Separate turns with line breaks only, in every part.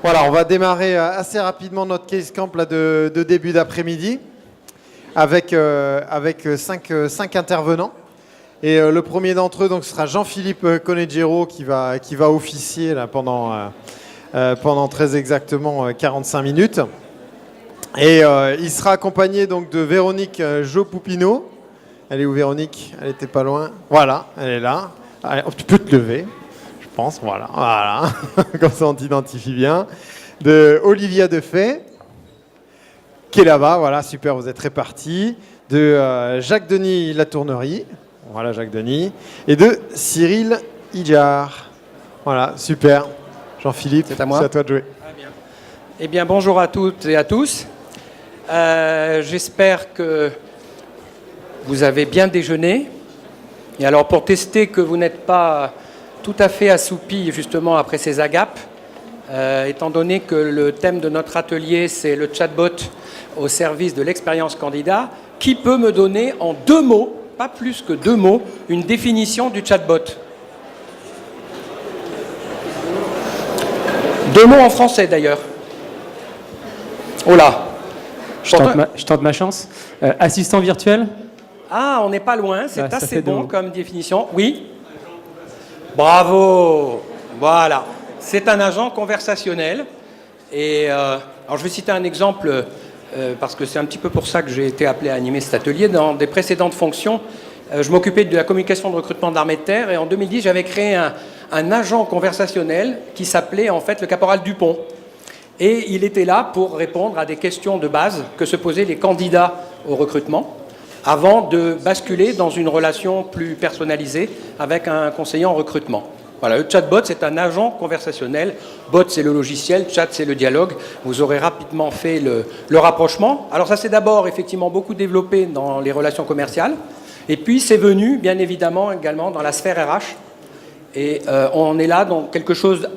Voilà, on va démarrer assez rapidement notre case camp là, de début d'après-midi avec cinq intervenants. Et le premier d'entre eux donc, sera Jean-Philippe Coneggero qui va officier là, pendant très exactement 45 minutes. Et il sera accompagné donc, de Véronique Jo-Poupineau. Elle est où Véronique? Elle était pas loin. Voilà, elle est là. Allez, tu peux te lever. Voilà. Comme ça on t'identifie bien. De Olivia Defay, qui est là-bas, voilà, super, vous êtes répartis. De Jacques-Denis Latournerie, voilà Jacques-Denis. Et de Cyril Idjar. Voilà, super. Jean-Philippe,
c'est à moi.
C'est à toi de jouer.
Ah, bien. Eh bien, bonjour à toutes et à tous. J'espère que vous avez bien déjeuné. Et alors, pour tester que vous n'êtes pas tout à fait assoupi justement après ces agapes, étant donné que le thème de notre atelier, c'est le chatbot au service de l'expérience candidat, qui peut me donner en 2 mots, pas plus que 2 mots, une définition du chatbot? 2 mots en français d'ailleurs. Oh là.
Je tente ma chance. Assistant virtuel?
Ah, on n'est pas loin, c'est assez bon
2 mots.
comme définition. Oui. Bravo. Voilà. C'est un agent conversationnel. Et alors je vais citer un exemple parce que c'est un petit peu pour ça que j'ai été appelé à animer cet atelier. Dans des précédentes fonctions, je m'occupais de la communication de recrutement de l'armée de terre et en 2010, j'avais créé un agent conversationnel qui s'appelait en fait le caporal Dupont. Et il était là pour répondre à des questions de base que se posaient les candidats au recrutement avant de basculer dans une relation plus personnalisée avec un conseiller en recrutement. Voilà, le chatbot, c'est un agent conversationnel. Bot, c'est le logiciel. Chat, c'est le dialogue. Vous aurez rapidement fait le rapprochement. Alors ça s'est d'abord effectivement beaucoup développé dans les relations commerciales. Et puis c'est venu, bien évidemment, également dans la sphère RH. Et on est là dans quelque chose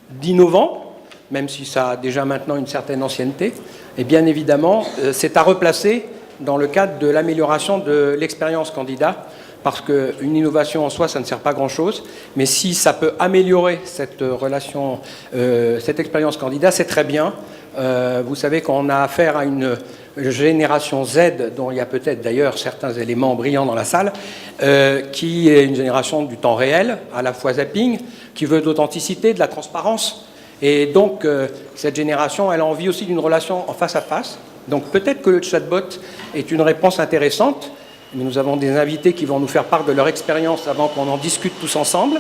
d'innovant, même si ça a déjà maintenant une certaine ancienneté. Et bien évidemment, c'est à replacer dans le cadre de l'amélioration de l'expérience candidat, parce qu'une innovation en soi, ça ne sert pas grand-chose, mais si ça peut améliorer cette relation, cette expérience candidat, c'est très bien. Vous savez qu'on a affaire à une génération Z, dont il y a peut-être d'ailleurs certains éléments brillants dans la salle, qui est une génération du temps réel, à la fois zapping, qui veut de l'authenticité, de la transparence. Et donc, cette génération, elle a envie aussi d'une relation en face à face. Donc peut-être que le chatbot est une réponse intéressante, mais nous avons des invités qui vont nous faire part de leur expérience avant qu'on en discute tous ensemble.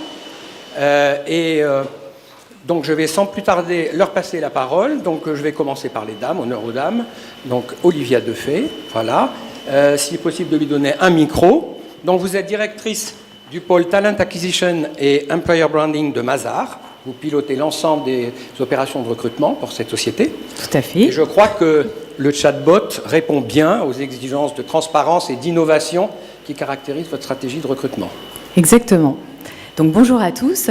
Donc je vais sans plus tarder leur passer la parole. Donc je vais commencer par les dames, honneur aux dames. Donc Olivia Defay, voilà. S'il est possible de lui donner un micro. Donc vous êtes directrice du pôle Talent Acquisition et Employer Branding de Mazars. Vous pilotez l'ensemble des opérations de recrutement pour cette société.
Tout à fait.
Et je crois que le chatbot répond bien aux exigences de transparence et d'innovation qui caractérisent votre stratégie de recrutement.
Exactement. Donc bonjour à tous.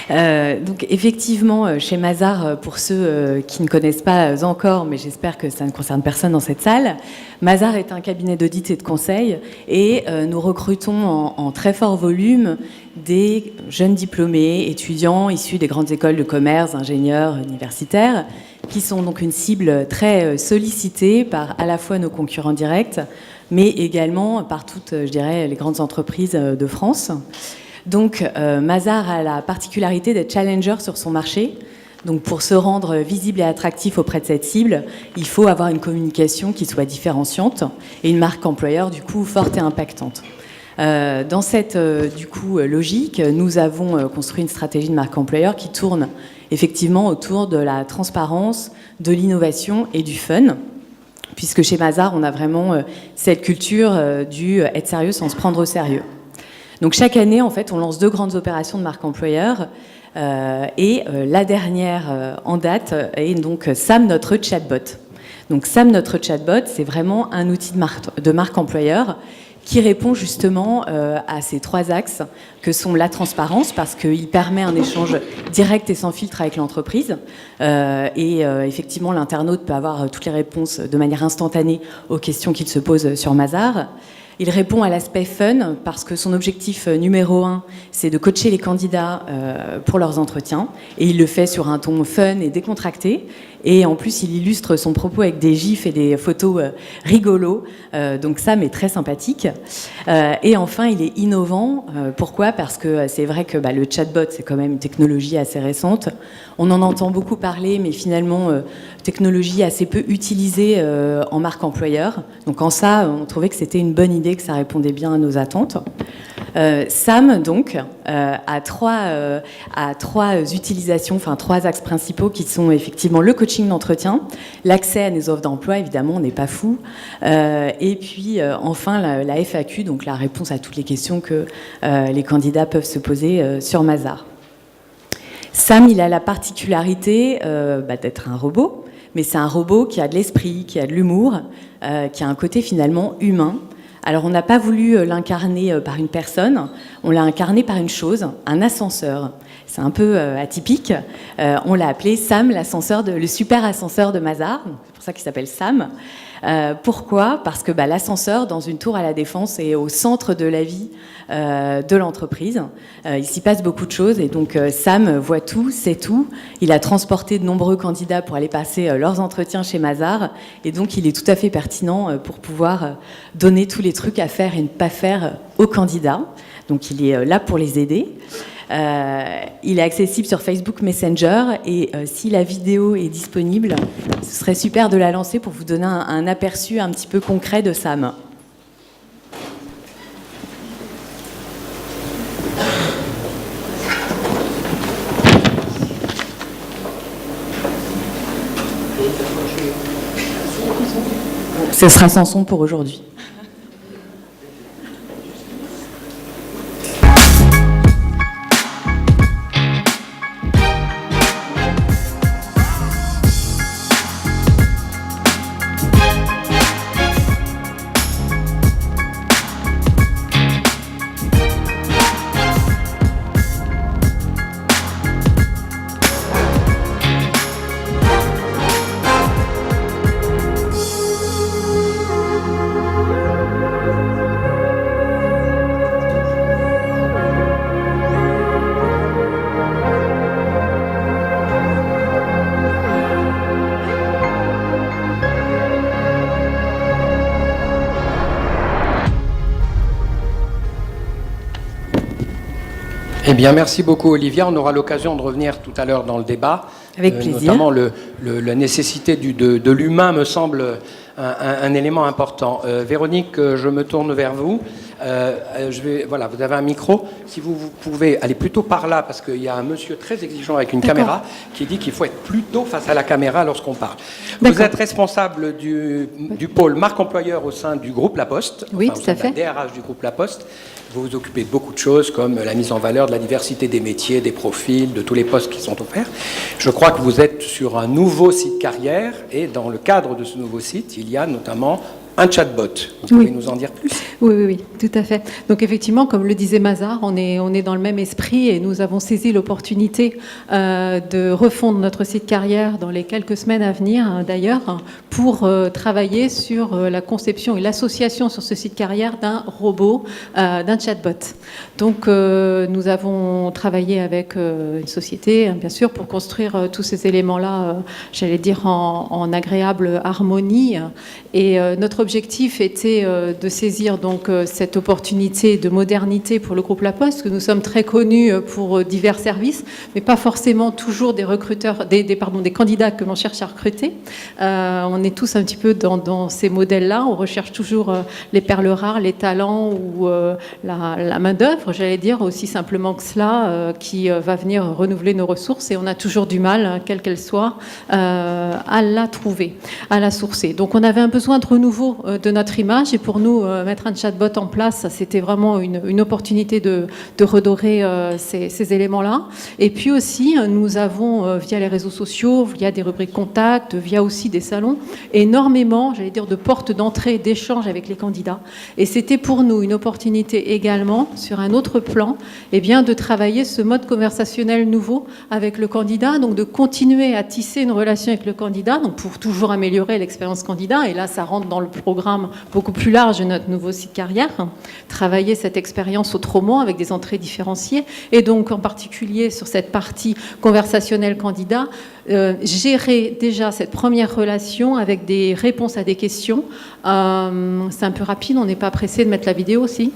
Donc effectivement, chez Mazars, pour ceux qui ne connaissent pas encore, mais j'espère que ça ne concerne personne dans cette salle, Mazars est un cabinet d'audit et de conseil et nous recrutons en très fort volume des jeunes diplômés, étudiants issus des grandes écoles de commerce, ingénieurs, universitaires, qui sont donc une cible très sollicitée par à la fois nos concurrents directs, mais également par toutes, je dirais, les grandes entreprises de France. Donc, Mazars a la particularité d'être challenger sur son marché. Donc, pour se rendre visible et attractif auprès de cette cible, il faut avoir une communication qui soit différenciante et une marque employeur, du coup, forte et impactante. Dans cette, logique, nous avons construit une stratégie de marque employeur qui tourne effectivement autour de la transparence, de l'innovation et du fun. Puisque chez Mazars, on a vraiment cette culture du être sérieux sans se prendre au sérieux. Donc chaque année, en fait, on lance 2 grandes opérations de marque employeur et la dernière en date est donc Sam, notre chatbot. Donc Sam, notre chatbot, c'est vraiment un outil de marque employeur qui répond justement à ces 3 axes que sont la transparence, parce qu'il permet un échange direct et sans filtre avec l'entreprise. Effectivement, l'internaute peut avoir toutes les réponses de manière instantanée aux questions qu'il se pose sur Mazars. Il répond à l'aspect fun parce que son objectif numéro 1, c'est de coacher les candidats pour leurs entretiens. Et il le fait sur un ton fun et décontracté. Et en plus, il illustre son propos avec des gifs et des photos rigolos. Donc Sam est très sympathique. Et enfin, il est innovant. Pourquoi ? Parce que c'est vrai que le chatbot, c'est quand même une technologie assez récente. On en entend beaucoup parler, mais finalement, technologie assez peu utilisée en marque employeur. Donc en ça, on trouvait que c'était une bonne idée, que ça répondait bien à nos attentes. Sam, donc, a trois utilisations, enfin 3 axes principaux qui sont effectivement le coaching d'entretien, l'accès à nos offres d'emploi, évidemment, on n'est pas fou, et puis enfin la FAQ, donc la réponse à toutes les questions que les candidats peuvent se poser sur Mazars. Sam, il a la particularité d'être un robot, mais c'est un robot qui a de l'esprit, qui a de l'humour, qui a un côté finalement humain. Alors, on n'a pas voulu l'incarner par une personne, on l'a incarné par une chose, un ascenseur. C'est un peu atypique. On l'a appelé Sam, le super ascenseur de Mazars. C'est pour ça qu'il s'appelle Sam. Pourquoi ? Parce que l'ascenseur, dans une tour à la Défense, est au centre de la vie de l'entreprise. Il s'y passe beaucoup de choses et donc Sam voit tout, sait tout. Il a transporté de nombreux candidats pour aller passer leurs entretiens chez Mazars et donc il est tout à fait pertinent pour pouvoir donner tous les trucs à faire et ne pas faire aux candidats. Donc il est là pour les aider. Il est accessible sur Facebook Messenger et si la vidéo est disponible, ce serait super de la lancer pour vous donner un aperçu un petit peu concret de Sam. Ce sera sans son pour aujourd'hui.
Eh bien, merci beaucoup, Olivia. On aura l'occasion de revenir tout à l'heure dans le débat.
Avec plaisir.
Notamment, la nécessité de l'humain me semble un élément important. Véronique, je me tourne vers vous. Voilà, vous avez un micro. Si vous pouvez aller plutôt par là, parce qu'il y a un monsieur très exigeant avec une caméra qui dit qu'il faut être plutôt face à la caméra lorsqu'on parle. Vous êtes responsable du pôle marque employeur au sein du groupe La Poste.
Oui, tout à fait.
La DRH du groupe La Poste. Vous vous occupez de beaucoup de choses comme la mise en valeur de la diversité des métiers, des profils, de tous les postes qui sont offerts. Je crois que vous êtes sur un nouveau site carrière et dans le cadre de ce nouveau site, il y a notamment un chatbot. Vous pouvez nous en dire plus ?
Oui, tout à fait. Donc effectivement, comme le disait Mazars, on est dans le même esprit et nous avons saisi l'opportunité de refondre notre site carrière dans les quelques semaines à venir, d'ailleurs, pour travailler sur la conception et l'association sur ce site carrière d'un robot, d'un chatbot. Donc nous avons travaillé avec une société, bien sûr, pour construire tous ces éléments-là, j'allais dire en agréable harmonie. Et notre objectif était de saisir donc cette opportunité de modernité pour le groupe La Poste, que nous sommes très connus pour divers services, mais pas forcément toujours des recruteurs, des candidats que l'on cherche à recruter. On est tous un petit peu dans ces modèles-là. On recherche toujours les perles rares, les talents ou la main-d'œuvre, j'allais dire, aussi simplement que cela, qui va venir renouveler nos ressources. Et on a toujours du mal, quelle qu'elle soit, à la trouver, à la sourcer. Donc on avait un besoin de renouveau de notre image et pour nous, mettre un chatbot en place, c'était vraiment une opportunité de redorer ces éléments-là. Et puis aussi, nous avons, via les réseaux sociaux, via des rubriques contacts, via aussi des salons, énormément, j'allais dire, de portes d'entrée, d'échanges avec les candidats. Et c'était pour nous une opportunité également, sur un autre plan, de travailler ce mode conversationnel nouveau avec le candidat, donc de continuer à tisser une relation avec le candidat, donc pour toujours améliorer l'expérience candidat. Et là, ça rentre dans le programme beaucoup plus large de notre nouveau site carrière, travailler cette expérience autrement avec des entrées différenciées, et donc en particulier sur cette partie conversationnelle candidat, gérer déjà cette première relation avec des réponses à des questions. C'est un peu rapide, on n'est pas pressé de mettre la vidéo aussi.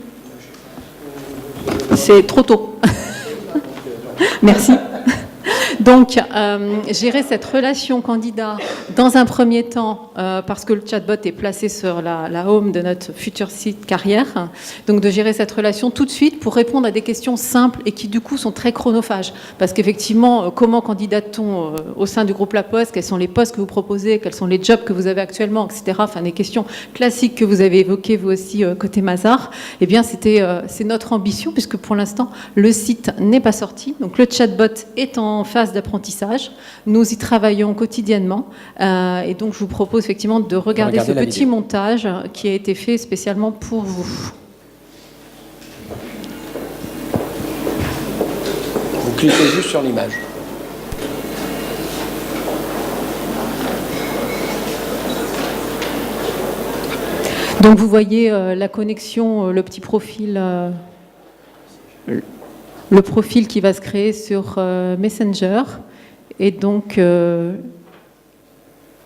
C'est trop tôt. Merci. Donc, gérer cette relation candidat dans un premier temps, parce que le chatbot est placé sur la home de notre futur site carrière, donc de gérer cette relation tout de suite pour répondre à des questions simples et qui du coup sont très chronophages. Parce qu'effectivement, comment candidate-t-on au sein du groupe La Poste? Quels sont les postes que vous proposez? Quels sont les jobs que vous avez actuellement, etc. Enfin, des questions classiques que vous avez évoquées vous aussi côté Mazars. Eh bien, c'est notre ambition, puisque pour l'instant, le site n'est pas sorti. Donc, le chatbot est en phase d'apprentissage. Nous y travaillons quotidiennement et donc je vous propose effectivement de regarder ce petit montage qui a été fait spécialement pour vous.
Vous cliquez juste sur l'image.
Donc vous voyez la connexion, le petit profil, le profil qui va se créer sur Messenger et donc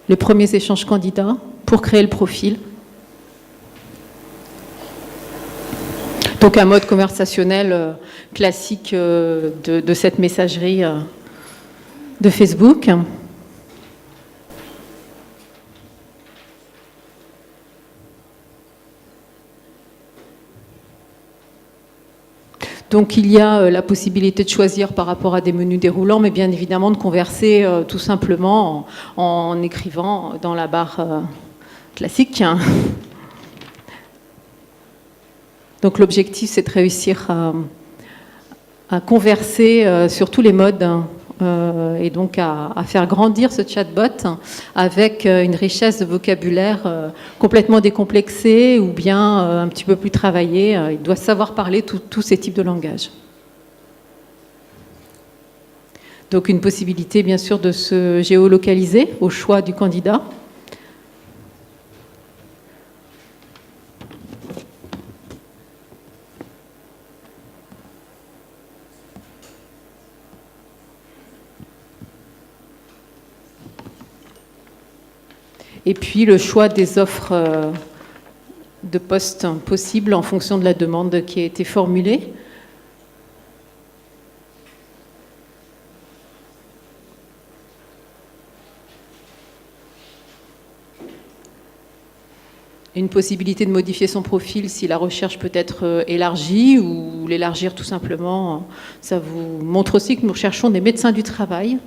les premiers échanges candidats pour créer le profil. Donc un mode conversationnel classique de cette messagerie de Facebook. Donc il y a la possibilité de choisir par rapport à des menus déroulants, mais bien évidemment de converser tout simplement en écrivant dans la barre classique. Donc l'objectif, c'est de réussir à converser sur tous les modes et donc à faire grandir ce chatbot avec une richesse de vocabulaire complètement décomplexée ou bien un petit peu plus travaillée. Il doit savoir parler tous ces types de langages. Donc une possibilité bien sûr de se géolocaliser au choix du candidat. Et puis le choix des offres de postes possibles en fonction de la demande qui a été formulée. Une possibilité de modifier son profil si la recherche peut être élargie ou l'élargir tout simplement. Ça vous montre aussi que nous recherchons des médecins du travail.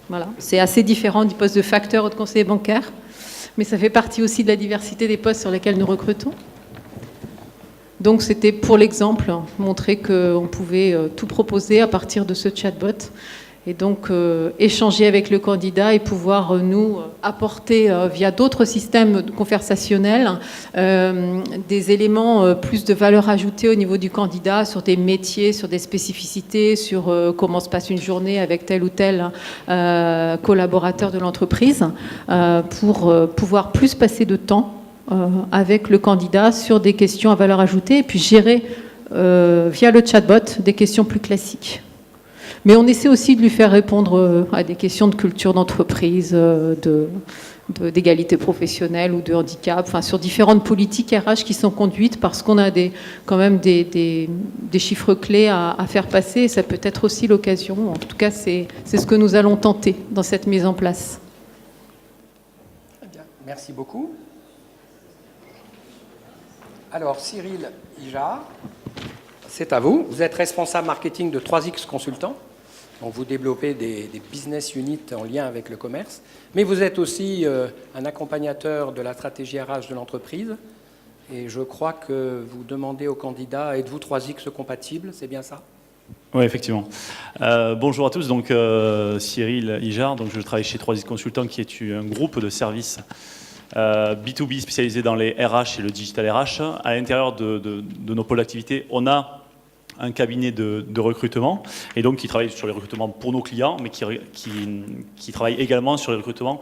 Voilà. C'est assez différent du poste de facteur ou de conseiller bancaire, mais ça fait partie aussi de la diversité des postes sur lesquels nous recrutons. Donc c'était pour l'exemple, montrer qu'on pouvait tout proposer à partir de ce chatbot et donc échanger avec le candidat et pouvoir nous apporter via d'autres systèmes conversationnels des éléments plus de valeur ajoutée au niveau du candidat sur des métiers, sur des spécificités, sur comment se passe une journée avec tel ou tel collaborateur de l'entreprise pour pouvoir plus passer de temps avec le candidat sur des questions à valeur ajoutée et puis gérer via le chatbot des questions plus classiques. Mais on essaie aussi de lui faire répondre à des questions de culture d'entreprise, d'égalité professionnelle ou de handicap, enfin sur différentes politiques RH qui sont conduites parce qu'on a quand même des chiffres clés à faire passer et ça peut être aussi l'occasion. En tout cas, c'est ce que nous allons tenter dans cette mise en place.
Très bien, merci beaucoup. Alors, Cyril Ijard, c'est à vous. Vous êtes responsable marketing de 3X Consultants. Donc vous développez des business units en lien avec le commerce. Mais vous êtes aussi un accompagnateur de la stratégie RH de l'entreprise. Et je crois que vous demandez aux candidats, êtes-vous 3X compatible? C'est bien ça?
Oui, effectivement. Bonjour à tous. Donc, Cyril Ijard. Donc, je travaille chez 3X Consultants, qui est un groupe de services B2B spécialisé dans les RH et le digital RH. À l'intérieur de nos pôles d'activité, on a un cabinet de recrutement, et donc qui travaille sur les recrutements pour nos clients, mais qui travaille également sur les recrutements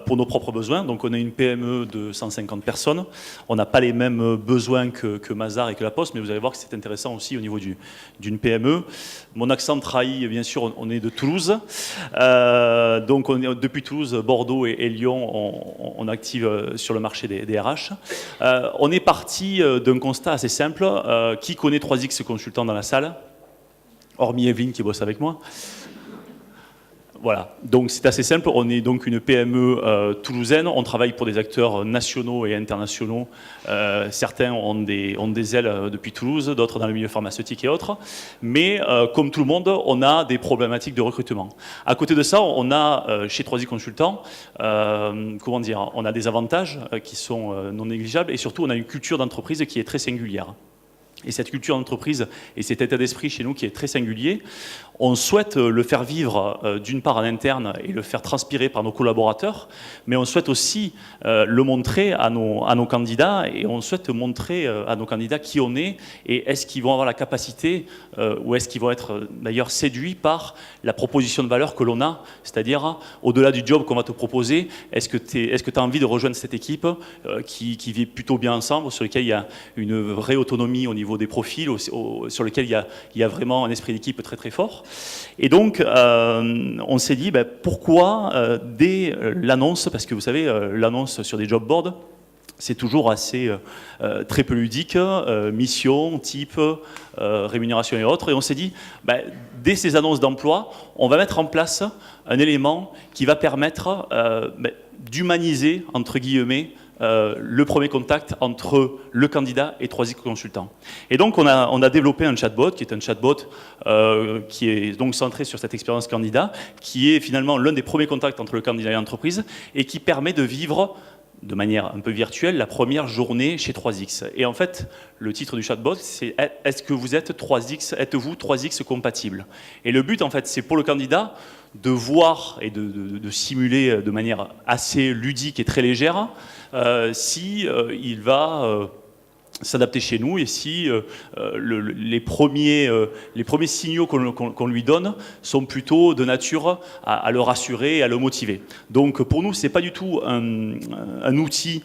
pour nos propres besoins. Donc on est une PME de 150 personnes, on n'a pas les mêmes besoins que Mazars et que La Poste, mais vous allez voir que c'est intéressant aussi au niveau d'une PME. Mon accent trahit, bien sûr, on est de Toulouse, donc on est, depuis Toulouse, Bordeaux et Lyon, on active sur le marché des RH. On est parti d'un constat assez simple. Qui connaît 3X Consultants dans la salle, hormis Evelyne qui bosse avec moi? Voilà, donc c'est assez simple. On est donc une PME toulousaine. On travaille pour des acteurs nationaux et internationaux. Certains ont des ailes depuis Toulouse, d'autres dans le milieu pharmaceutique et autres. Mais comme tout le monde, on a des problématiques de recrutement. À côté de ça, on a chez 3i Consultants, comment dire, on a des avantages qui sont non négligeables et surtout on a une culture d'entreprise qui est très singulière. Et cette culture d'entreprise et cet état d'esprit chez nous qui est très singulier, on souhaite le faire vivre d'une part en interne et le faire transpirer par nos collaborateurs, mais on souhaite aussi le montrer à nos candidats et on souhaite montrer à nos candidats qui on est et est-ce qu'ils vont avoir la capacité ou est-ce qu'ils vont être d'ailleurs séduits par la proposition de valeur que l'on a, c'est-à-dire au-delà du job qu'on va te proposer, est-ce que tu as envie de rejoindre cette équipe qui vit plutôt bien ensemble, sur laquelle il y a une vraie autonomie au niveau des profils, sur lequel il y a vraiment un esprit d'équipe très très fort. Et donc, on s'est dit, pourquoi dès l'annonce, parce que vous savez, l'annonce sur des job boards, c'est toujours assez très peu ludique, mission, type, rémunération et autres. Et on s'est dit, dès ces annonces d'emploi, on va mettre en place un élément qui va permettre d'humaniser, entre guillemets, le premier contact entre le candidat et 3i Consultants. Et donc on a développé un chatbot qui est un chatbot qui est donc centré sur cette expérience candidat, qui est finalement l'un des premiers contacts entre le candidat et l'entreprise et qui permet de vivre de manière un peu virtuelle la première journée chez 3X. Et en fait, le titre du chatbot, c'est « Est-ce que vous êtes 3X, êtes-vous 3X compatible ?» Et le but, en fait, c'est pour le candidat de voir et de simuler de manière assez ludique et très légère si il va s'adapter chez nous et si les premiers signaux qu'on lui donne sont plutôt de nature à le rassurer et à le motiver. Donc pour nous, ce n'est pas du tout un outil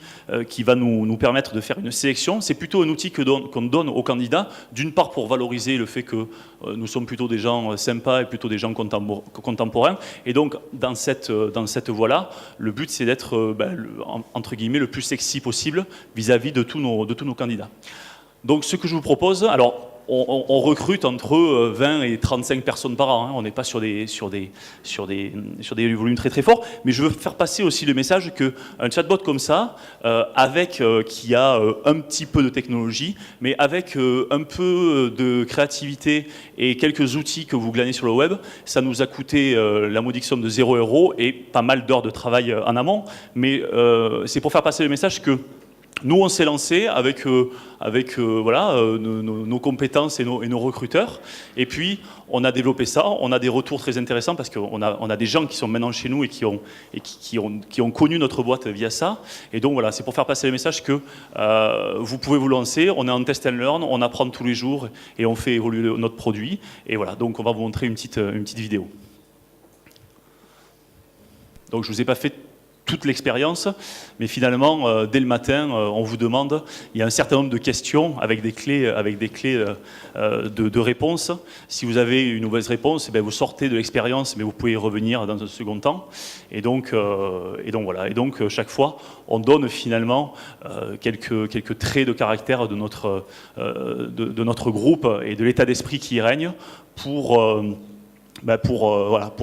qui va nous permettre de faire une sélection, c'est plutôt un outil qu'on donne aux candidats, d'une part pour valoriser le fait que nous sommes plutôt des gens sympas et plutôt des gens contemporains. Et donc dans cette voie-là, le but c'est d'être entre guillemets le plus sexy possible vis-à-vis de tous nos candidats. Donc ce que je vous propose, alors on recrute entre 20 et 35 personnes par an, hein. On n'est pas sur des volumes très très forts, mais je veux faire passer aussi le message qu'un chatbot comme ça, qui a un petit peu de technologie, mais avec un peu de créativité et quelques outils que vous glanez sur le web, ça nous a coûté la modique somme de 0 € et pas mal d'heures de travail en amont, mais c'est pour faire passer le message que nous, on s'est lancé avec nos compétences et nos recruteurs. Et puis, on a développé ça. On a des retours très intéressants parce qu'on a des gens qui sont maintenant chez nous et qui ont connu notre boîte via ça. Et donc, voilà, c'est pour faire passer le message que vous pouvez vous lancer. On est en test and learn, on apprend tous les jours et on fait évoluer notre produit. Et voilà, donc on va vous montrer une petite vidéo. Donc, je ne vous ai pas fait toute l'expérience, mais finalement, dès le matin, on vous demande, il y a un certain nombre de questions avec des clés de réponse. Si vous avez une mauvaise réponse, vous sortez de l'expérience, mais vous pouvez y revenir dans un second temps. Et donc voilà. Et donc chaque fois, on donne finalement quelques traits de caractère de notre groupe et de l'état d'esprit qui y règne pour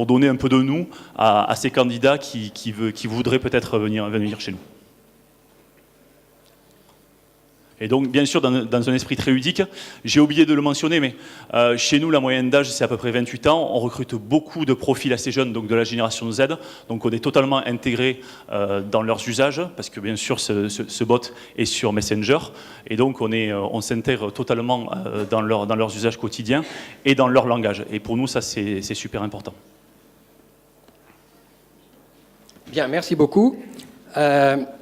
donner un peu de nous à ces candidats qui voudraient peut-être venir chez nous. Et donc, bien sûr, dans un esprit très ludique, j'ai oublié de le mentionner, mais chez nous, la moyenne d'âge, c'est à peu près 28 ans. On recrute beaucoup de profils assez jeunes, donc de la génération Z. Donc, on est totalement intégré dans leurs usages, parce que, bien sûr, ce bot est sur Messenger. Et donc, on s'intègre totalement dans leurs usages quotidiens et dans leur langage. Et pour nous, ça, c'est super important.
Bien, merci beaucoup.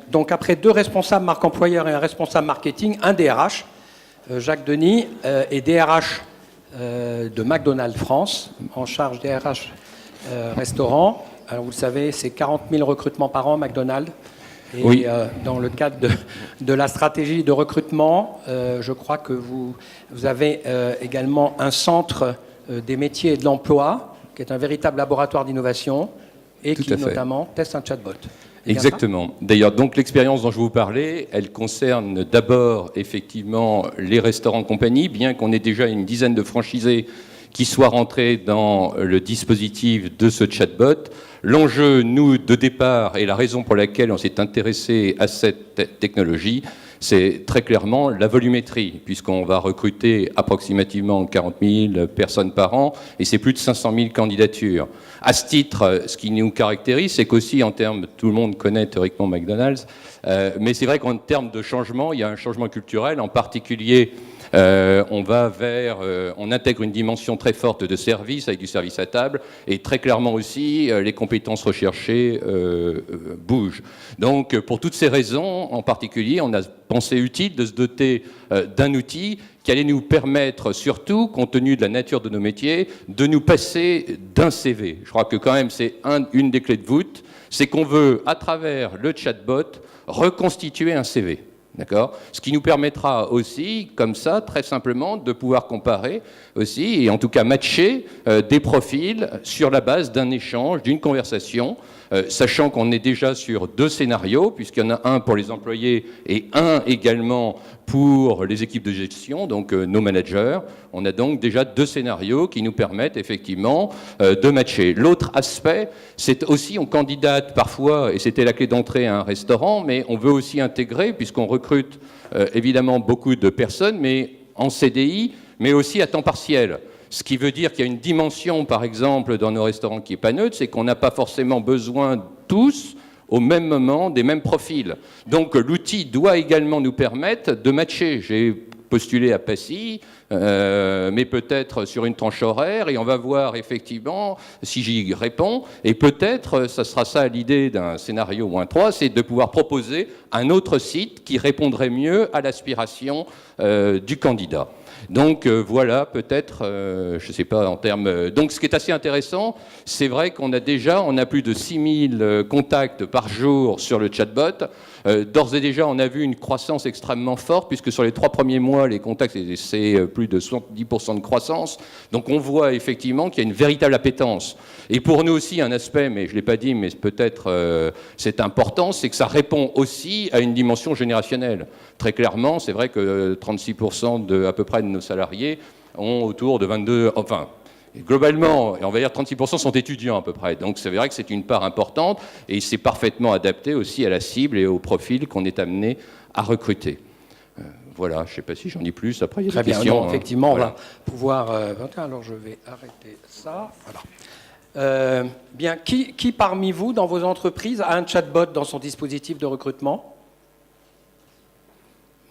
Donc après 2 responsables marque employeur et un responsable marketing, un DRH, Jacques Denis est DRH de McDonald's France, en charge des RH restaurants. Alors vous le savez, c'est 40 000 recrutements par an, McDonald's. Et
Oui.
Dans le cadre de la stratégie de recrutement, je crois que vous avez également un centre des métiers et de l'emploi, qui est un véritable laboratoire d'innovation, et
Tout
qui
à fait.
notamment teste un chatbot. C'est bien ça ?
Exactement. D'ailleurs, donc l'expérience dont je vous parlais, elle concerne d'abord effectivement les restaurants compagnie, bien qu'on ait déjà une dizaine de franchisés qui soient rentrés dans le dispositif de ce chatbot. L'enjeu, nous, de départ, et la raison pour laquelle on s'est intéressé à cette technologie, c'est très clairement la volumétrie, puisqu'on va recruter approximativement 40 000 personnes par an, et c'est plus de 500 000 candidatures. À ce titre, ce qui nous caractérise, c'est qu'aussi en termes, tout le monde connaît théoriquement McDonald's, mais c'est vrai qu'en termes de changement, il y a un changement culturel, en particulier on intègre une dimension très forte de service, avec du service à table, et très clairement aussi, les compétences recherchées bougent. Donc, pour toutes ces raisons, en particulier, on a pensé utile de se doter d'un outil qui allait nous permettre, surtout, compte tenu de la nature de nos métiers, de nous passer d'un CV. Je crois que quand même, c'est une des clés de voûte, c'est qu'on veut, à travers le chatbot, reconstituer un CV. D'accord ? Ce qui nous permettra aussi, comme ça, très simplement, de pouvoir comparer aussi, et en tout cas matcher des profils sur la base d'un échange, d'une conversation, sachant qu'on est déjà sur 2 scénarios, puisqu'il y en a un pour les employés et un également pour les équipes de gestion, donc nos managers. On a donc déjà 2 scénarios qui nous permettent effectivement de matcher. L'autre aspect, c'est aussi on candidate parfois, et c'était la clé d'entrée à un restaurant, mais on veut aussi intégrer, puisqu'on recrute évidemment beaucoup de personnes, mais en CDI, mais aussi à temps partiel. Ce qui veut dire qu'il y a une dimension, par exemple, dans nos restaurants qui n'est pas neutre, c'est qu'on n'a pas forcément besoin tous, au même moment, des mêmes profils. Donc l'outil doit également nous permettre de matcher. J'ai postulé à Passy, mais peut-être sur une tranche horaire, et on va voir effectivement si j'y réponds. Et peut-être, ça sera ça l'idée d'un scénario -3, c'est de pouvoir proposer un autre site qui répondrait mieux à l'aspiration du candidat. Donc voilà, peut-être, je ne sais pas en termes... Donc ce qui est assez intéressant, c'est vrai qu'on a plus de 6000 contacts par jour sur le chatbot. D'ores et déjà, on a vu une croissance extrêmement forte, puisque sur les 3 premiers mois, les contacts, c'est plus de 70% de croissance. Donc on voit effectivement qu'il y a une véritable appétence. Et pour nous aussi, un aspect, mais je ne l'ai pas dit, mais peut-être c'est important, c'est que ça répond aussi à une dimension générationnelle. Très clairement, c'est vrai que 36% à peu près de nos salariés ont autour de 22... Enfin, globalement, on va dire 36% sont étudiants à peu près. Donc c'est vrai que c'est une part importante et c'est parfaitement adapté aussi à la cible et au profil qu'on est amené à recruter. Voilà, je ne sais pas si j'en dis plus. Après, il y a des questions.
Non, effectivement,
voilà.
on va pouvoir... alors je vais arrêter ça. Voilà. Bien, qui parmi vous, dans vos entreprises, a un chatbot dans son dispositif de recrutement ?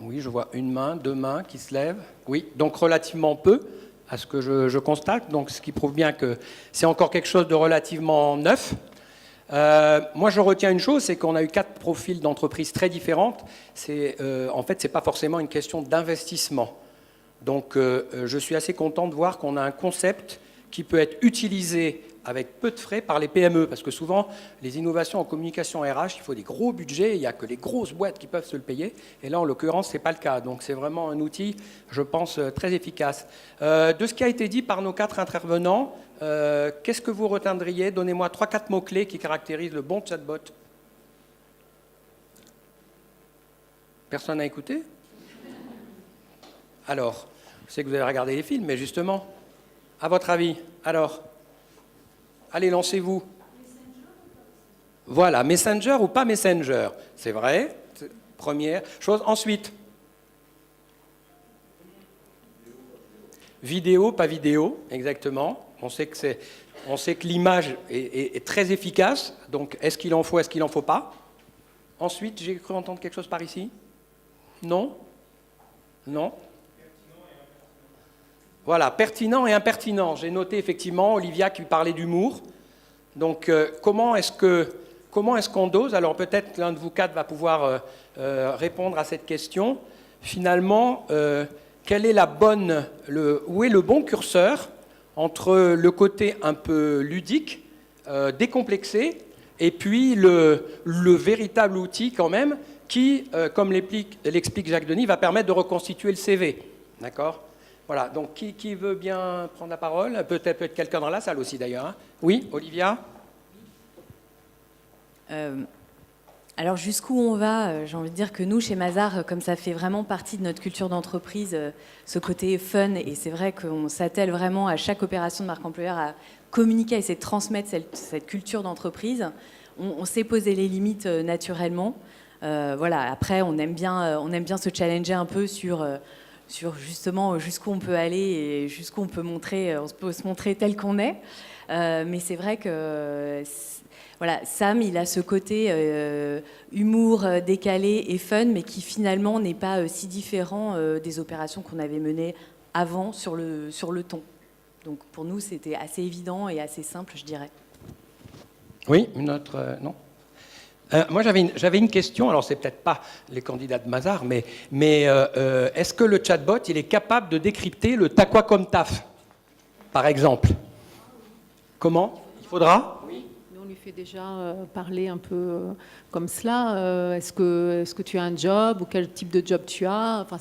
Oui, je vois une main, 2 mains qui se lèvent. Oui, donc relativement peu, à ce que je constate. Donc, ce qui prouve bien que c'est encore quelque chose de relativement neuf. Moi, je retiens une chose, c'est qu'on a eu 4 profils d'entreprises très différentes. En fait, ce n'est pas forcément une question d'investissement. Donc, je suis assez content de voir qu'on a un concept qui peut être utilisé avec peu de frais par les PME, parce que souvent, les innovations en communication RH, il faut des gros budgets, il n'y a que les grosses boîtes qui peuvent se le payer, et là, en l'occurrence, ce n'est pas le cas. Donc, c'est vraiment un outil, je pense, très efficace. De ce qui a été dit par nos 4 intervenants, qu'est-ce que vous retiendriez ? Donnez-moi 3-4 mots-clés qui caractérisent le bon chatbot. Personne n'a écouté ? Alors, je sais que vous avez regardé les films, mais justement, à votre avis, alors ? Allez, lancez-vous. Voilà, Messenger ou pas Messenger, c'est vrai, première chose. Ensuite, vidéo, pas vidéo, exactement. On sait que l'image est très efficace, donc est-ce qu'il en faut, est-ce qu'il n'en faut pas ? Ensuite, j'ai cru entendre quelque chose par ici ? Non ? Non ? Voilà, pertinent et impertinent. J'ai noté effectivement Olivia qui parlait d'humour. Donc, comment est-ce qu'on dose ? Alors, peut-être l'un de vous 4 va pouvoir répondre à cette question. Finalement, quelle est où est le bon curseur entre le côté un peu ludique, décomplexé, et puis le véritable outil quand même qui, comme l'explique Jacques Denis, va permettre de reconstituer le CV. D'accord ? Voilà, donc qui veut bien prendre la parole ? Peut-être quelqu'un dans la salle aussi d'ailleurs. Hein. Oui, Olivia ?
Alors jusqu'où on va, j'ai envie de dire que nous, chez Mazars, comme ça fait vraiment partie de notre culture d'entreprise, ce côté fun, et c'est vrai qu'on s'attelle vraiment à chaque opération de marque employeur à communiquer et essayer de transmettre cette culture d'entreprise. On s'est posé les limites naturellement. Voilà. Après, on aime bien se challenger un peu sur justement jusqu'où on peut aller et jusqu'où on peut se montrer tel qu'on est. Mais c'est vrai que voilà, Sam, il a ce côté humour décalé et fun, mais qui finalement n'est pas si différent des opérations qu'on avait menées avant sur le ton. Donc pour nous, c'était assez évident et assez simple, je dirais.
Oui, une autre... non. Moi, j'avais une question. Alors, c'est peut-être pas les candidats de Mazars, mais est-ce que le chatbot, il est capable de décrypter le t'as quoi comme taf, par exemple ? Comment ? Il faudra ? Oui.
Nous, on lui fait déjà parler un peu comme cela. Est-ce que tu as un job ou quel type de job tu as ? Enfin,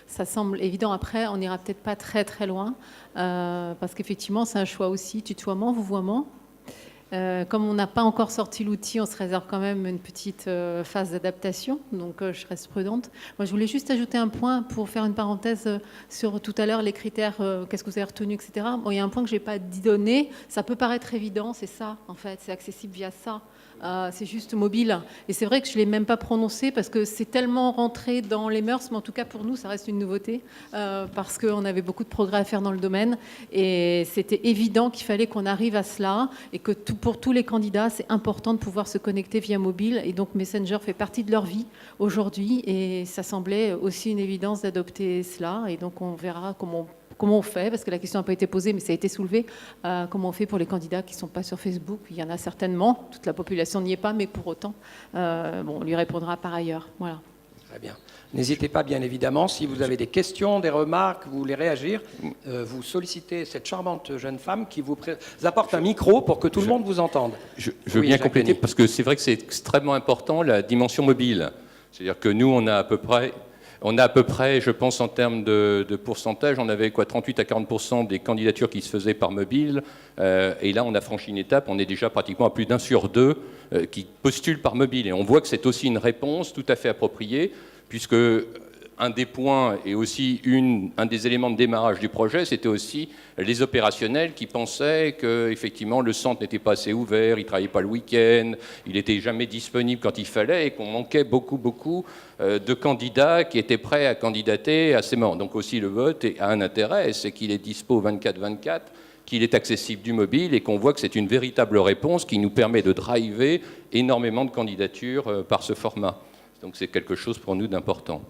ça semble évident. Après, on n'ira peut-être pas très très loin parce qu'effectivement, c'est un choix aussi, tutoiement, vouvoiement. Comme on n'a pas encore sorti l'outil, on se réserve quand même une petite phase d'adaptation, donc je reste prudente. Moi, je voulais juste ajouter un point pour faire une parenthèse sur tout à l'heure les critères, qu'est-ce que vous avez retenu, etc. Bon, il y a un point que je n'ai pas donné, ça peut paraître évident, c'est ça, en fait, c'est accessible via ça. C'est juste mobile. Et c'est vrai que je ne l'ai même pas prononcé parce que c'est tellement rentré dans les mœurs, mais en tout cas pour nous, ça reste une nouveauté parce qu'on avait beaucoup de progrès à faire dans le domaine. Et c'était évident qu'il fallait qu'on arrive à cela et que pour tous les candidats, c'est important de pouvoir se connecter via mobile. Et donc Messenger fait partie de leur vie aujourd'hui et ça semblait aussi une évidence d'adopter cela. Et donc on verra comment on fait, parce que la question n'a pas été posée, mais ça a été soulevé, comment on fait pour les candidats qui ne sont pas sur Facebook. Il y en a certainement, toute la population n'y est pas, mais pour autant, on lui répondra par ailleurs. Voilà.
Très bien. N'hésitez pas, bien évidemment, si vous avez des questions, des remarques, vous voulez réagir, vous sollicitez cette charmante jeune femme qui vous apporte un micro pour que tout le monde vous entende.
Je veux bien compléter, parce que c'est vrai que c'est extrêmement important, la dimension mobile. C'est-à-dire que nous, on a à peu près, je pense, en termes de pourcentage, on avait 38 à 40% des candidatures qui se faisaient par mobile. Et là, on a franchi une étape, on est déjà pratiquement à plus d'1 sur 2 qui postulent par mobile. Et on voit que c'est aussi une réponse tout à fait appropriée, puisque un des points et aussi un des éléments de démarrage du projet, c'était aussi les opérationnels qui pensaient qu'effectivement le centre n'était pas assez ouvert, il ne travaillait pas le week-end, il n'était jamais disponible quand il fallait et qu'on manquait beaucoup de candidats qui étaient prêts à candidater à ces moments. Donc aussi le vote a un intérêt, c'est qu'il est dispo 24/24, qu'il est accessible du mobile et qu'on voit que c'est une véritable réponse qui nous permet de driver énormément de candidatures par ce format. Donc c'est quelque chose pour nous d'important.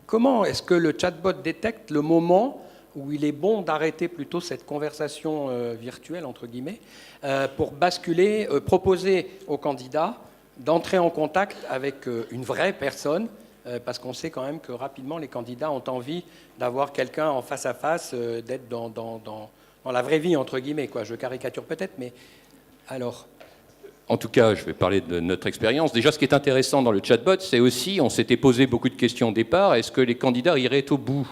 Comment est-ce que le chatbot détecte le moment où il est bon d'arrêter plutôt cette conversation virtuelle, entre guillemets, pour basculer, proposer aux candidats d'entrer en contact avec une vraie personne, parce qu'on sait quand même que rapidement les candidats ont envie d'avoir quelqu'un en face à face, d'être dans la vraie vie, entre guillemets, quoi. Je caricature peut-être, mais alors...
En tout cas, je vais parler de notre expérience. Déjà, ce qui est intéressant dans le chatbot, c'est aussi, on s'était posé beaucoup de questions au départ, est-ce que les candidats iraient au bout ?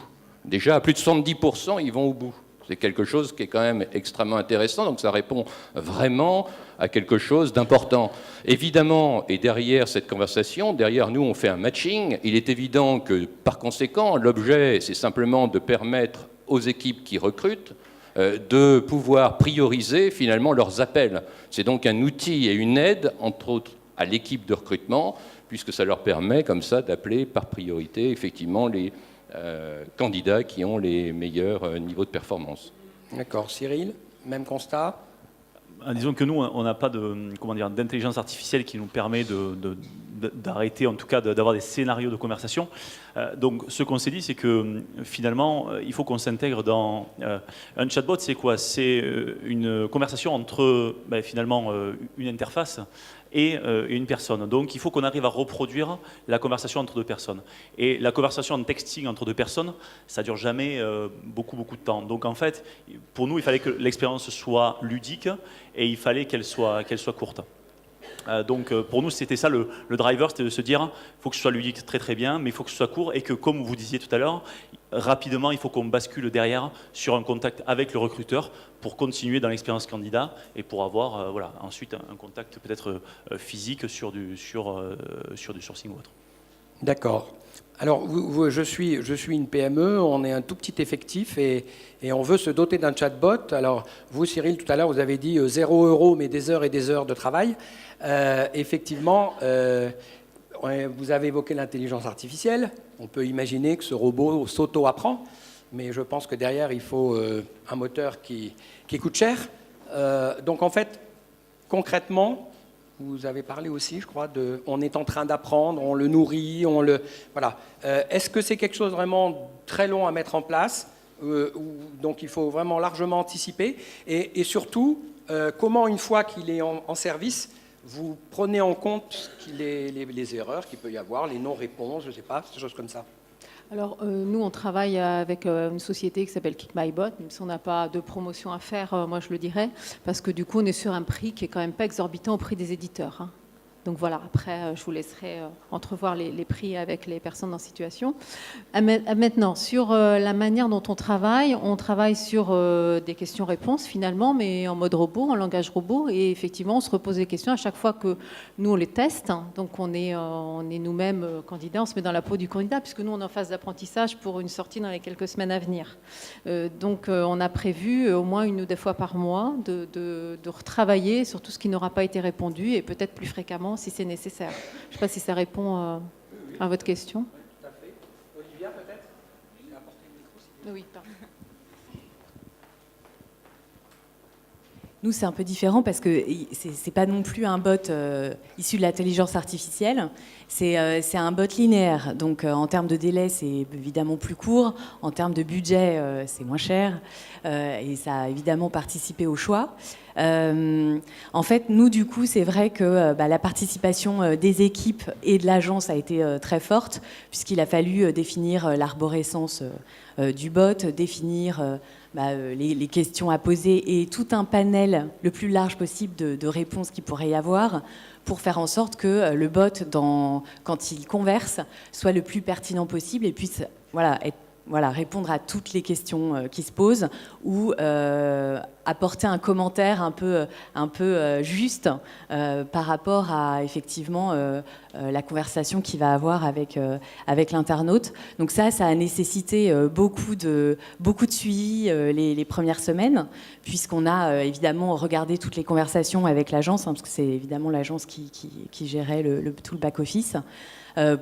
Déjà, à plus de 70%, ils vont au bout. C'est quelque chose qui est quand même extrêmement intéressant, donc ça répond vraiment à quelque chose d'important. Évidemment, et derrière cette conversation, derrière nous, on fait un matching. Il est évident que, par conséquent, l'objet, c'est simplement de permettre aux équipes qui recrutent de pouvoir prioriser finalement leurs appels. C'est donc un outil et une aide, entre autres, à l'équipe de recrutement, puisque ça leur permet comme ça d'appeler par priorité effectivement les candidats qui ont les meilleurs niveaux de performance.
D'accord. Cyril, même constat ?
Disons que nous, on n'a pas d'intelligence artificielle qui nous permet d'arrêter, en tout cas d'avoir des scénarios de conversation. Donc ce qu'on s'est dit, c'est que finalement, il faut qu'on s'intègre dans... un chatbot, c'est quoi ? C'est une conversation entre finalement une interface et une personne. Donc il faut qu'on arrive à reproduire la conversation entre deux personnes. Et la conversation en texting entre deux personnes, ça ne dure jamais beaucoup de temps. Donc en fait, pour nous, il fallait que l'expérience soit ludique et il fallait qu'elle soit courte. Donc pour nous, c'était ça le driver, c'était de se dire, il faut que ce soit ludique très très bien, mais il faut que ce soit court et que, comme vous disiez tout à l'heure, rapidement, il faut qu'on bascule derrière sur un contact avec le recruteur pour continuer dans l'expérience candidat et pour avoir voilà, ensuite un contact peut-être physique sur du sourcing ou autre.
D'accord. Alors, je suis une PME, on est un tout petit effectif et on veut se doter d'un chatbot. Alors, vous, Cyril, tout à l'heure, vous avez dit 0 € mais des heures et des heures de travail. Effectivement, vous avez évoqué l'intelligence artificielle. On peut imaginer que ce robot s'auto-apprend, mais je pense que derrière, il faut un moteur qui coûte cher. Donc, en fait, concrètement, vous avez parlé aussi, je crois, on est en train d'apprendre, on le nourrit, voilà. Est-ce que c'est quelque chose vraiment très long à mettre en place, donc il faut vraiment largement anticiper, et surtout, comment une fois qu'il est en service, vous prenez en compte les erreurs qu'il peut y avoir, les non-réponses, je ne sais pas, des choses comme ça?
Alors, nous, on travaille avec une société qui s'appelle KickMyBot. Même si on n'a pas de promotion à faire, moi, je le dirais, parce que du coup, on est sur un prix qui est quand même pas exorbitant au prix des éditeurs, hein. Donc voilà, après, je vous laisserai entrevoir les prix avec les personnes en situation. Maintenant, sur la manière dont on travaille sur des questions-réponses finalement, mais en mode robot, en langage robot. Et effectivement, on se repose des questions à chaque fois que nous, on les teste. Donc on est nous-mêmes candidats, on se met dans la peau du candidat, puisque nous, on est en phase d'apprentissage pour une sortie dans les quelques semaines à venir. Donc on a prévu au moins 1 ou 2 fois par mois de retravailler sur tout ce qui n'aura pas été répondu et peut-être plus fréquemment si c'est nécessaire. Je ne sais pas si ça répond à votre question.
Tout à fait. Olivia, peut-être?
Oui, pardon.
Nous, c'est un peu différent parce que c'est pas non plus un bot issu de l'intelligence artificielle, c'est un bot linéaire. Donc, en termes de délai, c'est évidemment plus court. En termes de budget, c'est moins cher. Et ça a évidemment participé au choix. En fait, nous, du coup, c'est vrai que la participation des équipes et de l'agence a été très forte, puisqu'il a fallu définir l'arborescence du bot, définir les questions à poser et tout un panel le plus large possible de réponses qu'il pourrait y avoir pour faire en sorte que le bot, quand il converse, soit le plus pertinent possible et puisse répondre à toutes les questions qui se posent ou apporter un commentaire un peu juste par rapport à effectivement la conversation qu'il va avoir avec l'internaute. Donc ça a nécessité beaucoup de suivi les premières semaines, puisqu'on a évidemment regardé toutes les conversations avec l'agence, parce que c'est évidemment l'agence qui gérait tout le back-office.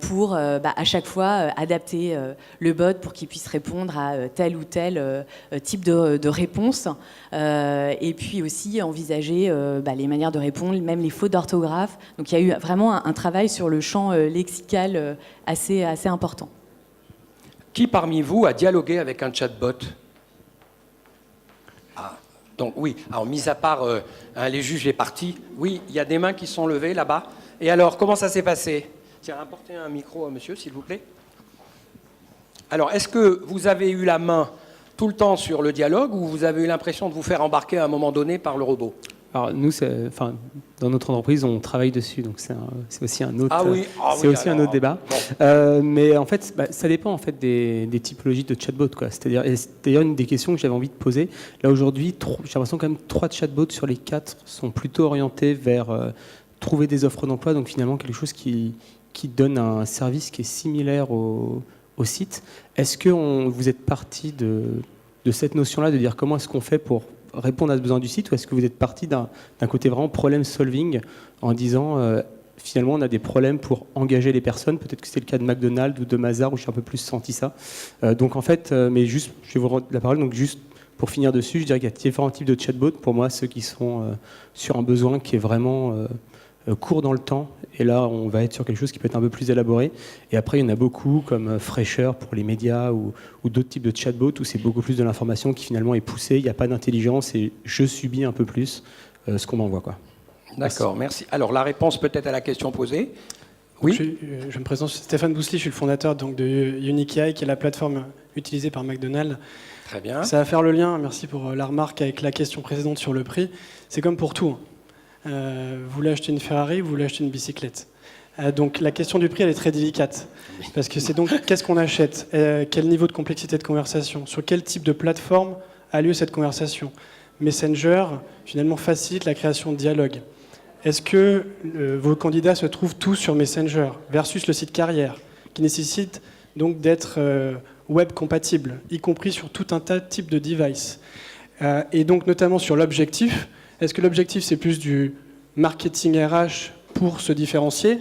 Pour à chaque fois adapter le bot pour qu'il puisse répondre à tel ou tel type de réponse, et puis aussi envisager les manières de répondre, même les fautes d'orthographe. Donc il y a eu vraiment un travail sur le champ lexical assez important.
Qui parmi vous a dialogué avec un chatbot? Donc oui, alors mis à part les juges et partis, oui, il y a des mains qui sont levées là-bas. Et alors, comment ça s'est passé? Tiens, apportez un micro à monsieur, s'il vous plaît. Alors, est-ce que vous avez eu la main tout le temps sur le dialogue ou vous avez eu l'impression de vous faire embarquer à un moment donné par le robot?
Alors nous, dans notre entreprise, on travaille dessus, donc c'est aussi un autre, un autre débat. Bon. Mais en fait, ça dépend en fait des typologies de chatbots, quoi. C'est-à-dire une des questions que j'avais envie de poser. Là aujourd'hui, j'ai l'impression quand même 3 chatbots sur les 4 sont plutôt orientés vers trouver des offres d'emploi, donc finalement quelque chose qui donne un service qui est similaire au site. Est-ce que vous êtes parti de cette notion-là, de dire comment est-ce qu'on fait pour répondre à ce besoin du site, ou est-ce que vous êtes parti d'un côté vraiment problem solving en disant finalement on a des problèmes pour engager les personnes, peut-être que c'est le cas de McDonald's ou de Mazars où j'ai un peu plus senti ça. Donc en fait, mais juste, je vais vous rendre la parole, donc juste pour finir dessus, je dirais qu'il y a différents types de chatbots. Pour moi, ceux qui sont sur un besoin qui est vraiment court dans le temps, et là on va être sur quelque chose qui peut être un peu plus élaboré. Et après il y en a beaucoup comme Fraîcheur pour les médias ou d'autres types de chatbots où c'est beaucoup plus de l'information qui finalement est poussée, il n'y a pas d'intelligence et je subis un peu plus ce qu'on m'envoie, quoi.
D'accord, merci. Alors, la réponse peut-être à la question posée. Oui.
Je me présente, je suis Stéphane Boussely, je suis le fondateur donc, de UniQI, qui est la plateforme utilisée par McDonald's.
Très bien.
Ça va faire le lien, merci pour la remarque avec la question précédente sur le prix. C'est comme pour tout. Vous voulez acheter une Ferrari, vous voulez acheter une bicyclette. Donc la question du prix, elle est très délicate. Parce que c'est donc qu'est-ce qu'on achète, quel niveau de complexité de conversation, sur quel type de plateforme a lieu cette conversation. Messenger, finalement, facilite la création de dialogue. Est-ce que vos candidats se trouvent tous sur Messenger versus le site carrière, qui nécessite donc d'être web compatible, y compris sur tout un tas de types de devices. Et donc notamment sur l'objectif, est-ce que l'objectif c'est plus du marketing RH pour se différencier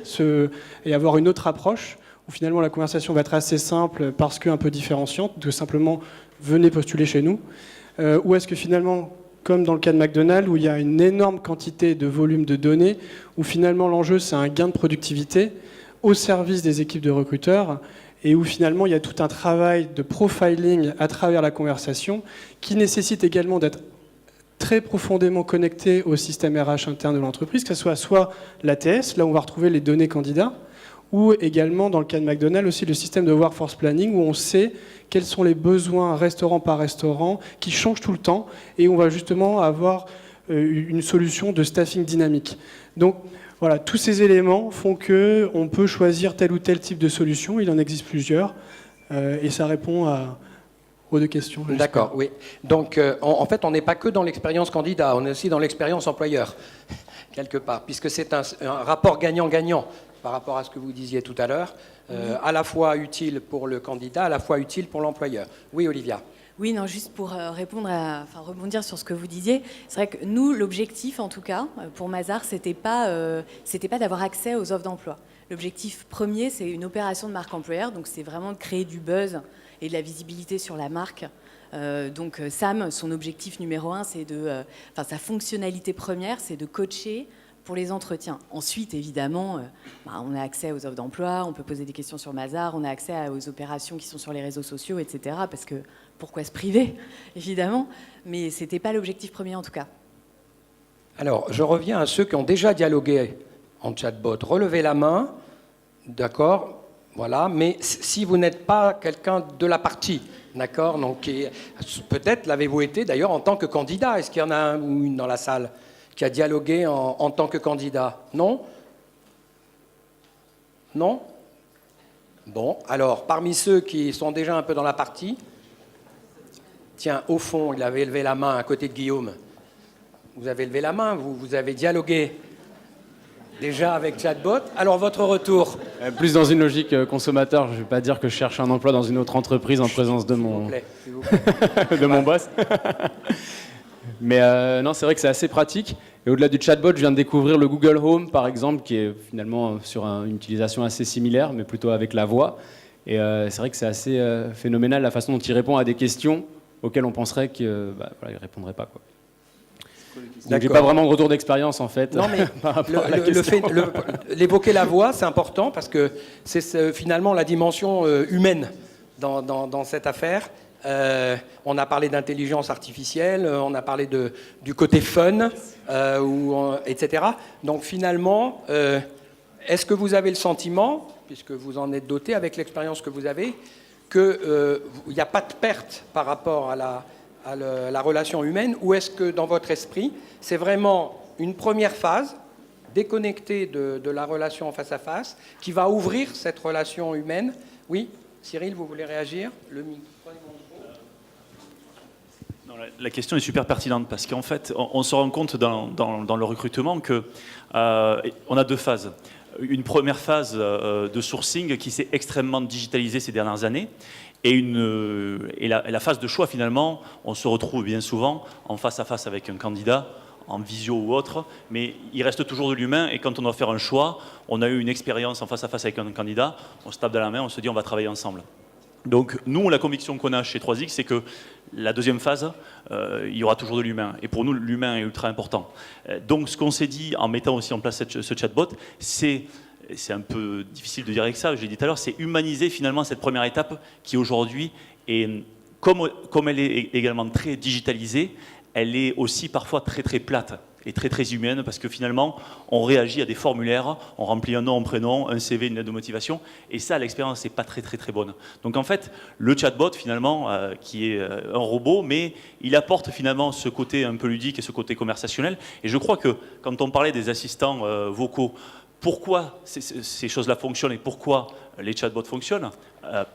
et avoir une autre approche, où finalement la conversation va être assez simple parce qu'un peu différenciante, de simplement venez postuler chez nous, ou est-ce que finalement, comme dans le cas de McDonald's, où il y a une énorme quantité de volume de données, où finalement l'enjeu c'est un gain de productivité au service des équipes de recruteurs, et où finalement il y a tout un travail de profiling à travers la conversation qui nécessite également d'être très profondément connecté au système RH interne de l'entreprise, que ce soit l'ATS, là où on va retrouver les données candidats, ou également dans le cas de McDonald's aussi le système de workforce planning où on sait quels sont les besoins restaurant par restaurant qui changent tout le temps et on va justement avoir une solution de staffing dynamique. Donc voilà, tous ces éléments font qu'on peut choisir tel ou tel type de solution, il en existe plusieurs et ça répond aux deux questions.
D'accord, oui. Donc en fait on n'est pas que dans l'expérience candidat, on est aussi dans l'expérience employeur, quelque part, puisque c'est un rapport gagnant-gagnant. Par rapport à ce que vous disiez tout à l'heure, à la fois utile pour le candidat, à la fois utile pour l'employeur. Oui, Olivia.
Oui, non, juste pour rebondir sur ce que vous disiez, c'est vrai que nous, l'objectif, en tout cas, pour Mazars, c'était pas d'avoir accès aux offres d'emploi. L'objectif premier, c'est une opération de marque employeur, donc c'est vraiment de créer du buzz et de la visibilité sur la marque. Donc Sam, son objectif numéro 1, c'est sa fonctionnalité première, c'est de coacher pour les entretiens. Ensuite, évidemment, on a accès aux offres d'emploi, on peut poser des questions sur Mazars, on a accès aux opérations qui sont sur les réseaux sociaux, etc. Parce que pourquoi se priver, évidemment, mais ce n'était pas l'objectif premier en tout cas.
Alors, je reviens à ceux qui ont déjà dialogué en chatbot. Relevez la main, d'accord, voilà, mais si vous n'êtes pas quelqu'un de la partie, d'accord, donc peut-être l'avez-vous été d'ailleurs en tant que candidat. Est-ce qu'il y en a un ou une dans la salle qui a dialogué en tant que candidat? Non? Non? Bon, alors, parmi ceux qui sont déjà un peu dans la partie, tiens, au fond, il avait levé la main à côté de Guillaume. Vous avez levé la main, vous avez dialogué déjà avec Chatbot. Alors, votre retour?
Plus dans une logique consommateur, je ne vais pas dire que je cherche un emploi dans une autre entreprise en présence de mon, de mon boss. Mais non, c'est vrai que c'est assez pratique. Et au-delà du chatbot, je viens de découvrir le Google Home, par exemple, qui est finalement sur une utilisation assez similaire, mais plutôt avec la voix. Et c'est vrai que c'est assez phénoménal la façon dont il répond à des questions auxquelles on penserait qu'il ne répondrait pas, quoi. Donc j'ai pas vraiment de retour d'expérience, en fait.
Non, mais l'évoquer la voix, c'est important parce que c'est finalement la dimension humaine dans cette affaire. On a parlé d'intelligence artificielle, on a parlé du côté fun, etc. Donc finalement, est-ce que vous avez le sentiment, puisque vous en êtes doté avec l'expérience que vous avez, qu'il n'y a pas de perte par rapport à la relation humaine, ou est-ce que dans votre esprit, c'est vraiment une première phase déconnectée de la relation face à face qui va ouvrir cette relation humaine? Oui, Cyril, vous voulez réagir? Le micro.
La question est super pertinente parce qu'en fait, on se rend compte dans le recrutement qu'on a deux phases. Une première phase de sourcing qui s'est extrêmement digitalisée ces dernières années et la phase de choix, finalement, on se retrouve bien souvent en face à face avec un candidat, en visio ou autre, mais il reste toujours de l'humain et quand on doit faire un choix, on a eu une expérience en face à face avec un candidat, on se tape dans la main, on se dit on va travailler ensemble. Donc nous, la conviction qu'on a chez 3X, c'est que la deuxième phase, il y aura toujours de l'humain. Et pour nous, l'humain est ultra important. Donc ce qu'on s'est dit en mettant aussi en place ce chatbot, c'est un peu difficile de dire avec ça, je l'ai dit tout à l'heure, c'est humaniser finalement cette première étape qui aujourd'hui, comme elle est également très digitalisée, elle est aussi parfois très très plate. et très très humaine, parce que finalement, on réagit à des formulaires, on remplit un nom, un prénom, un CV, une lettre de motivation, et ça, l'expérience n'est pas très très très bonne. Donc en fait, le chatbot, finalement, qui est un robot, mais il apporte finalement ce côté un peu ludique et ce côté conversationnel. Et je crois que quand on parlait des assistants vocaux, pourquoi ces choses-là fonctionnent et pourquoi les chatbots fonctionnent?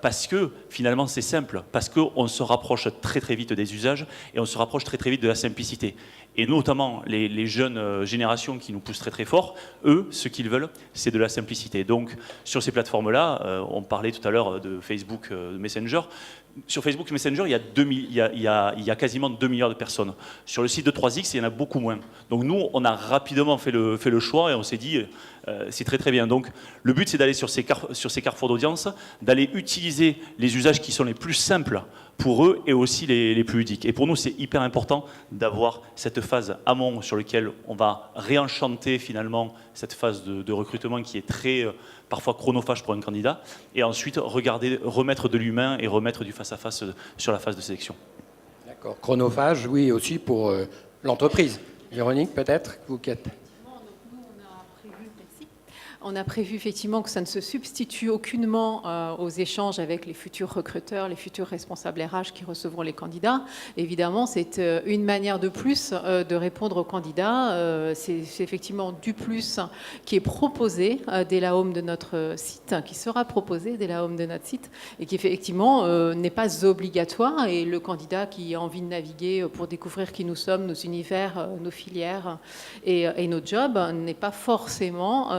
Parce que finalement c'est simple, parce qu'on se rapproche très très vite des usages et on se rapproche très très vite de la simplicité. Et notamment les jeunes générations qui nous poussent très très fort, eux, ce qu'ils veulent, c'est de la simplicité. Donc sur ces plateformes-là, on parlait tout à l'heure de Facebook Messenger. Sur Facebook Messenger, il y a quasiment 2 milliards de personnes. Sur le site de 3X, il y en a beaucoup moins. Donc nous, on a rapidement fait le choix et on s'est dit, c'est très très bien. Donc le but, c'est d'aller sur ces carrefours d'audience, d'aller utiliser les usages qui sont les plus simples pour eux et aussi les plus ludiques. Et pour nous, c'est hyper important d'avoir cette phase amont sur laquelle on va réenchanter finalement cette phase de recrutement qui est très parfois chronophage pour un candidat, et ensuite remettre de l'humain et remettre du face-à-face sur la phase de sélection.
D'accord. Chronophage, oui, aussi pour l'entreprise. Véronique, peut-être, vous qui êtes...
On a prévu effectivement que ça ne se substitue aucunement aux échanges avec les futurs recruteurs, les futurs responsables RH qui recevront les candidats. Évidemment, c'est une manière de plus de répondre aux candidats. C'est effectivement du plus qui est proposé dès la home de notre site, qui sera proposé dès la home de notre site et qui effectivement n'est pas obligatoire. Et le candidat qui a envie de naviguer pour découvrir qui nous sommes, nos univers, nos filières et nos jobs n'est pas forcément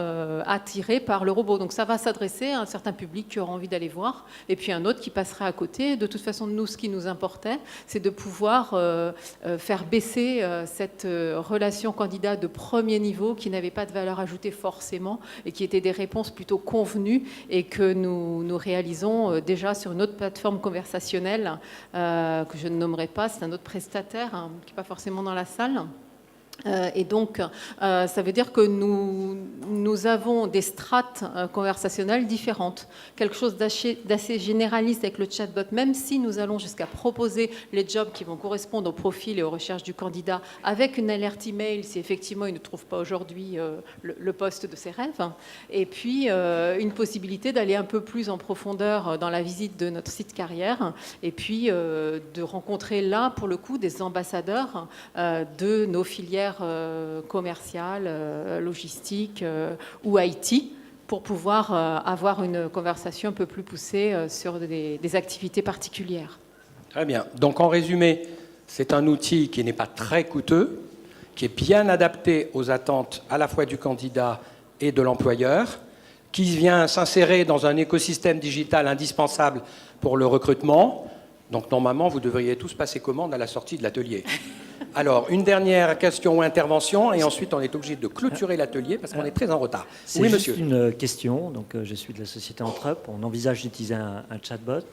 attiré par le robot. Donc ça va s'adresser à un certain public qui aura envie d'aller voir, et puis un autre qui passera à côté. De toute façon, nous, ce qui nous importait, c'est de pouvoir faire baisser cette relation candidat de premier niveau qui n'avait pas de valeur ajoutée forcément, et qui était des réponses plutôt convenues, et que nous réalisons déjà sur une autre plateforme conversationnelle que je ne nommerai pas, c'est un autre prestataire qui n'est pas forcément dans la salle. Et donc, ça veut dire que nous avons des strates conversationnelles différentes. Quelque chose d'assez généraliste avec le chatbot, même si nous allons jusqu'à proposer les jobs qui vont correspondre au profil et aux recherches du candidat, avec une alerte email si effectivement il ne trouve pas aujourd'hui le poste de ses rêves. Et puis, une possibilité d'aller un peu plus en profondeur dans la visite de notre site carrière, et puis de rencontrer là, pour le coup, des ambassadeurs de nos filières commerciales, logistiques ou IT, pour pouvoir avoir une conversation un peu plus poussée sur des activités particulières.
Très bien. Donc en résumé, c'est un outil qui n'est pas très coûteux, qui est bien adapté aux attentes à la fois du candidat et de l'employeur, qui vient s'insérer dans un écosystème digital indispensable pour le recrutement. Donc normalement, vous devriez tous passer commande à la sortie de l'atelier. Alors, une dernière question ou intervention, et ensuite on est obligé de clôturer l'atelier parce qu'on est très en retard. Oui, monsieur.
C'est juste une question. Donc, je suis de la société Entrep. On envisage d'utiliser un chatbot.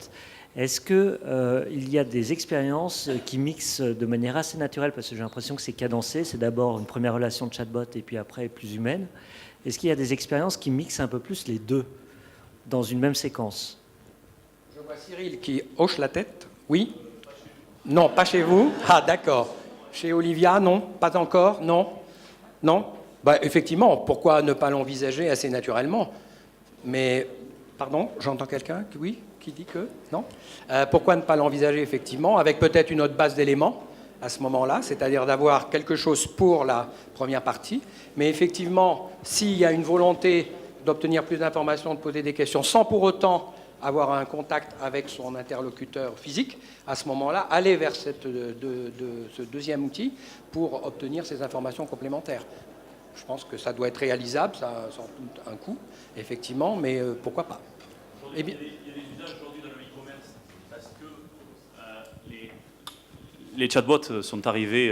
Est-ce qu'il y a des expériences qui mixent de manière assez naturelle, parce que j'ai l'impression que c'est cadencé, c'est d'abord une première relation de chatbot et puis après plus humaine. Est-ce qu'il y a des expériences qui mixent un peu plus les deux dans une même séquence?
Je vois Cyril qui hoche la tête. Oui? Non, pas chez vous. Ah, d'accord. Chez Olivia, non? Pas encore? Non? Non? Bah, effectivement, pourquoi ne pas l'envisager assez naturellement? Mais, pardon, j'entends quelqu'un? Oui? Qui dit que? Non? Pourquoi ne pas l'envisager effectivement avec peut-être une autre base d'éléments à ce moment-là, c'est-à-dire d'avoir quelque chose pour la première partie, mais effectivement, s'il y a une volonté d'obtenir plus d'informations, de poser des questions, sans pour autant avoir un contact avec son interlocuteur physique, à ce moment-là, aller vers ce deuxième outil pour obtenir ces informations complémentaires. Je pense que ça doit être réalisable, ça a sans doute un coût, effectivement, mais pourquoi pas? Eh bien,
les chatbots sont arrivés,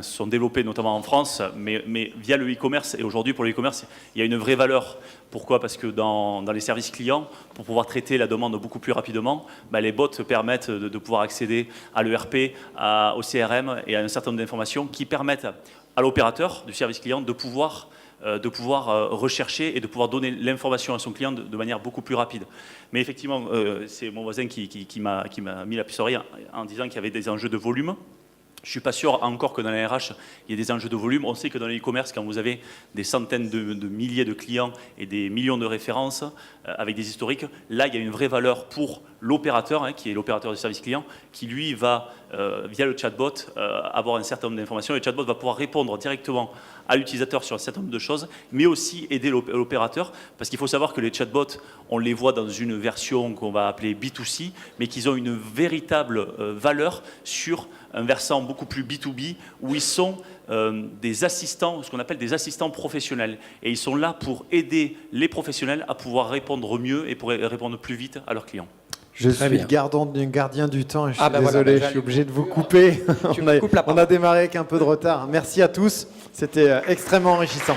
sont développés notamment en France, mais via le e-commerce. Et aujourd'hui, pour le e-commerce, il y a une vraie valeur. Pourquoi? Parce que dans les services clients, pour pouvoir traiter la demande beaucoup plus rapidement, les bots permettent de pouvoir accéder à l'ERP, au CRM et à un certain nombre d'informations qui permettent à l'opérateur du service client de pouvoir rechercher et de pouvoir donner l'information à son client de manière beaucoup plus rapide. Mais effectivement, c'est mon voisin qui m'a mis la puce à l'oreille en disant qu'il y avait des enjeux de volume. Je ne suis pas sûr encore que dans la RH, il y ait des enjeux de volume. On sait que dans le e-commerce, quand vous avez des centaines de milliers de clients et des millions de références avec des historiques, là, il y a une vraie valeur pour l'opérateur, qui est l'opérateur de service client, qui lui va, via le chatbot, avoir un certain nombre d'informations. Le chatbot va pouvoir répondre directement à l'utilisateur sur un certain nombre de choses, mais aussi aider l'opérateur, parce qu'il faut savoir que les chatbots, on les voit dans une version qu'on va appeler B2C, mais qu'ils ont une véritable valeur sur un versant beaucoup plus B2B, où ils sont des assistants, ce qu'on appelle des assistants professionnels. Et ils sont là pour aider les professionnels à pouvoir répondre mieux et pour répondre plus vite à leurs clients.
Je suis le gardien du temps et je suis désolé, je suis obligé de vous couper. On a démarré avec un peu de retard. Merci à tous, c'était extrêmement enrichissant.